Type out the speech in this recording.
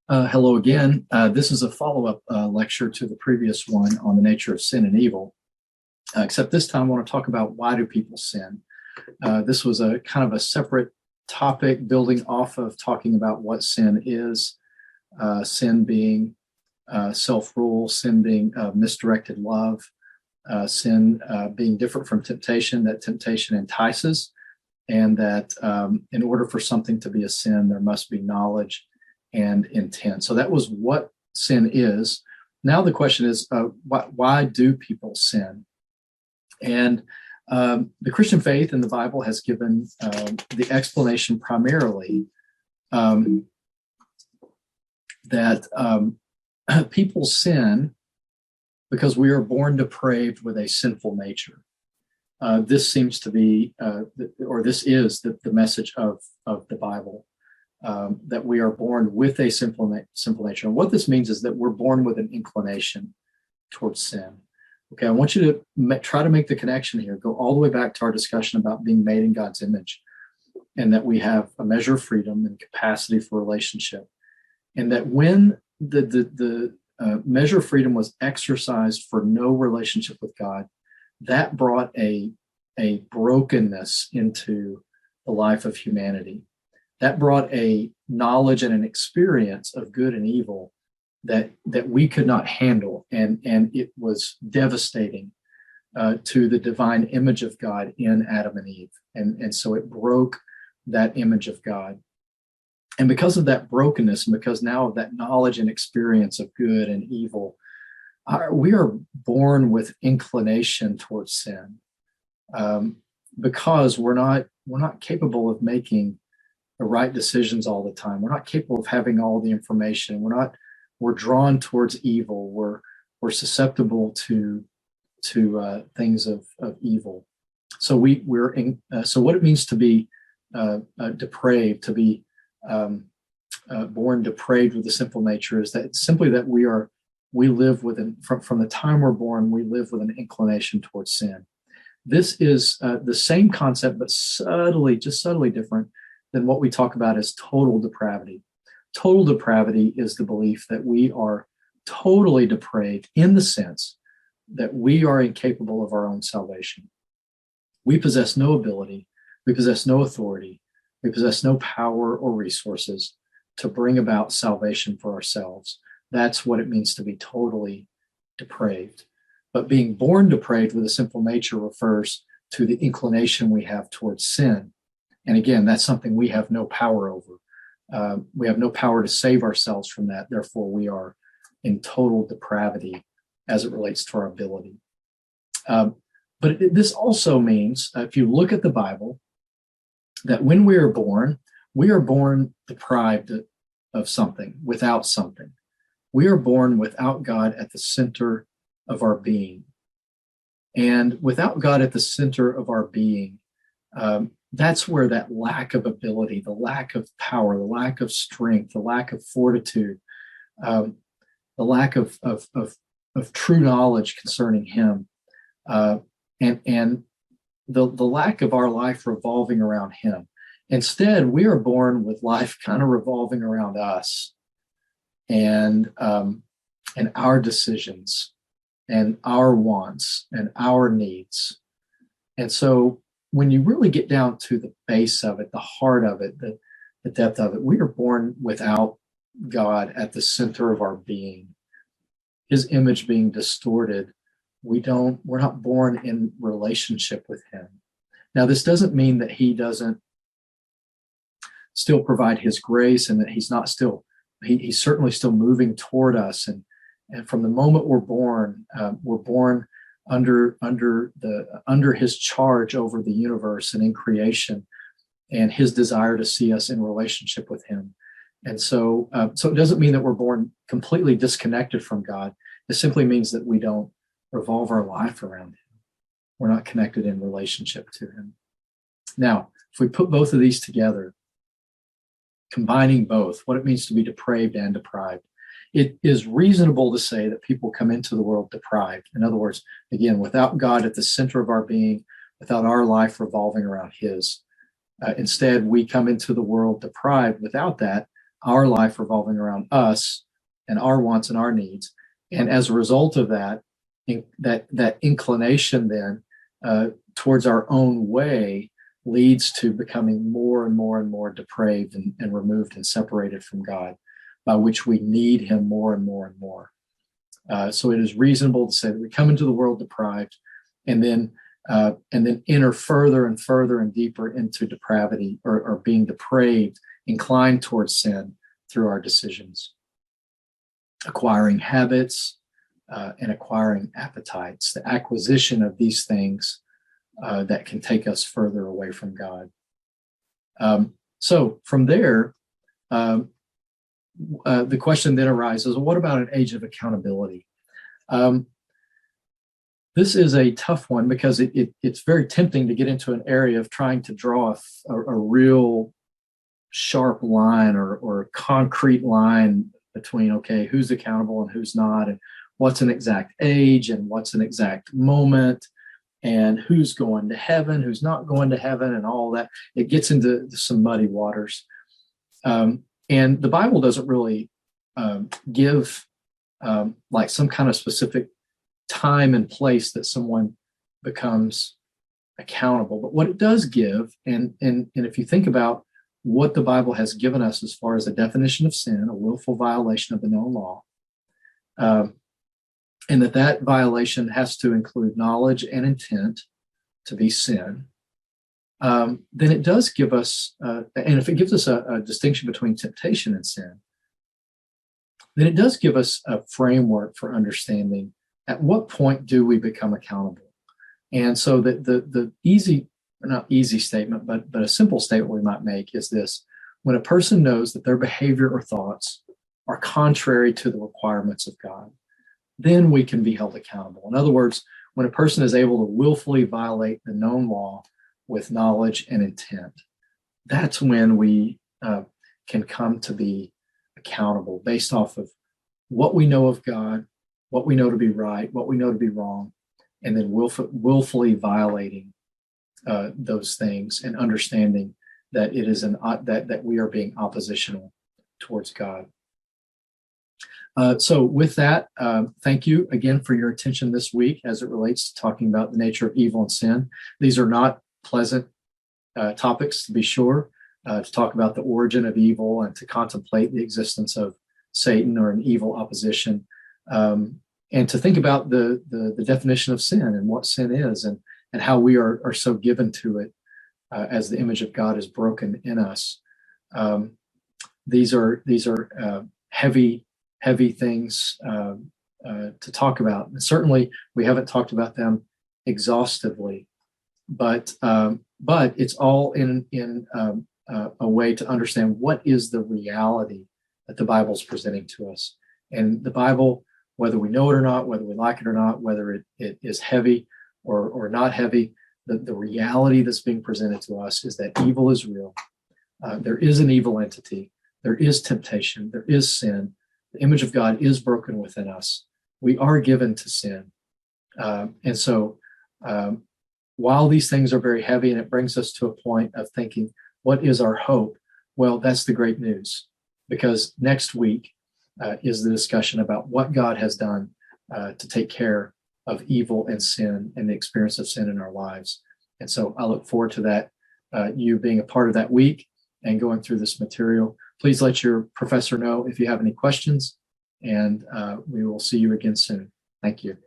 Hello again. This is a follow-up lecture to the previous one on the nature of sin and evil, except this time I want to talk about why do people sin. This was a kind of a separate topic building off of talking about what sin is, sin being self-rule, sin being misdirected love, sin being different from temptation, that temptation entices, and that in order for something to be a sin, there must be knowledge and intent. So that was what sin is. Now the question is, why do people sin? And the Christian faith in the Bible has given the explanation primarily that people sin because we are born depraved with a sinful nature. This seems to be, or this is the message of the Bible. That we are born with a simple nature. And what this means is that we're born with an inclination towards sin. Okay, I want you to try to make the connection here. Go all the way back to our discussion about being made in God's image, and that we have a measure of freedom and capacity for relationship. And that when the measure of freedom was exercised for no relationship with God, that brought a brokenness into the life of humanity. That brought a knowledge and an experience of good and evil that we could not handle, and it was devastating to the divine image of God in Adam and Eve, and so it broke that image of God. And because of that brokenness, and because now of that knowledge and experience of good and evil, we are born with inclination towards sin, because we're not capable of making the right decisions all the time. We're not capable of having all the information. We're drawn towards evil. We're susceptible to things of evil. So so what it means to be depraved, to be born depraved with a sinful nature, is that it's simply that we live from the time we're born, we live with an inclination towards sin. This is the same concept, but just subtly different than what we talk about as total depravity. Total depravity is the belief that we are totally depraved in the sense that we are incapable of our own salvation. We possess no ability, we possess no authority, we possess no power or resources to bring about salvation for ourselves. That's what it means to be totally depraved. But being born depraved with a sinful nature refers to the inclination we have towards sin. And again, that's something we have no power over. We have no power to save ourselves from that. Therefore, we are in total depravity as it relates to our ability. This also means, if you look at the Bible, that when we are born deprived of something, without something. We are born without God at the center of our being. And without God at the center of our being, that's where that lack of ability, the lack of power, the lack of strength, the lack of fortitude, the lack of true knowledge concerning Him, and the lack of our life revolving around Him. Instead, we are born with life kind of revolving around us and our decisions and our wants and our needs. And so when you really get down to the base of it, the heart of it, the depth of it, we are born without God at the center of our being, His image being distorted. We're not born in relationship with Him. Now, this doesn't mean that He doesn't still provide His grace, and that He's not still, He's certainly still moving toward us. And from the moment we're born under His charge over the universe and in creation, and His desire to see us in relationship with Him. And so it doesn't mean that we're born completely disconnected from God. It simply means that we don't revolve our life around Him. We're not connected in relationship to Him. Now, if we put both of these together, combining both, what it means to be depraved and deprived, it is reasonable to say that people come into the world deprived. In other words, again, without God at the center of our being, without our life revolving around His. Instead, we come into the world deprived without that, our life revolving around us and our wants and our needs. And as a result of that, that inclination then towards our own way leads to becoming more and more and more depraved and removed and separated from God, by which we need him more and more and more. So it is reasonable to say that we come into the world deprived, and then enter further and further and deeper into depravity, or being depraved, inclined towards sin through our decisions, acquiring habits and acquiring appetites, the acquisition of these things that can take us further away from God. So from there, the question then arises, what about an age of accountability? This is a tough one, because it's very tempting to get into an area of trying to draw a real sharp line or a concrete line between, okay, who's accountable and who's not, and what's an exact age and what's an exact moment, and who's going to heaven, who's not going to heaven, and all that. It gets into some muddy waters. And the Bible doesn't really give like some kind of specific time and place that someone becomes accountable. But what it does give, and if you think about what the Bible has given us as far as a definition of sin, a willful violation of the known law, and that violation has to include knowledge and intent to be sin, then it does give us, and if it gives us a distinction between temptation and sin, then it does give us a framework for understanding at what point do we become accountable. And so the easy, or not easy statement, but a simple statement we might make is this: when a person knows that their behavior or thoughts are contrary to the requirements of God, then we can be held accountable. In other words, when a person is able to willfully violate the known law with knowledge and intent, that's when we can come to be accountable based off of what we know of God, what we know to be right, what we know to be wrong, and then willfully violating those things, and understanding that it is that we are being oppositional towards God. So with that, thank you again for your attention this week as it relates to talking about the nature of evil and sin. These are not pleasant topics, to be sure, to talk about the origin of evil and to contemplate the existence of Satan or an evil opposition, and to think about the definition of sin and what sin is, and how we are so given to it as the image of God is broken in us. These are heavy things to talk about. And certainly, we haven't talked about them exhaustively, but it's all in a way to understand what is the reality that the Bible's presenting to us. And the Bible, whether we know it or not, whether we like it or not, whether it is heavy or not heavy, the reality that's being presented to us is that evil is real. There is an evil entity. There is temptation. There is sin. The image of God is broken within us. We are given to sin. And so while these things are very heavy, and it brings us to a point of thinking, what is our hope? Well, that's the great news, because next week is the discussion about what God has done to take care of evil and sin and the experience of sin in our lives. And so I look forward to that, you being a part of that week and going through this material. Please let your professor know if you have any questions, and we will see you again soon. Thank you.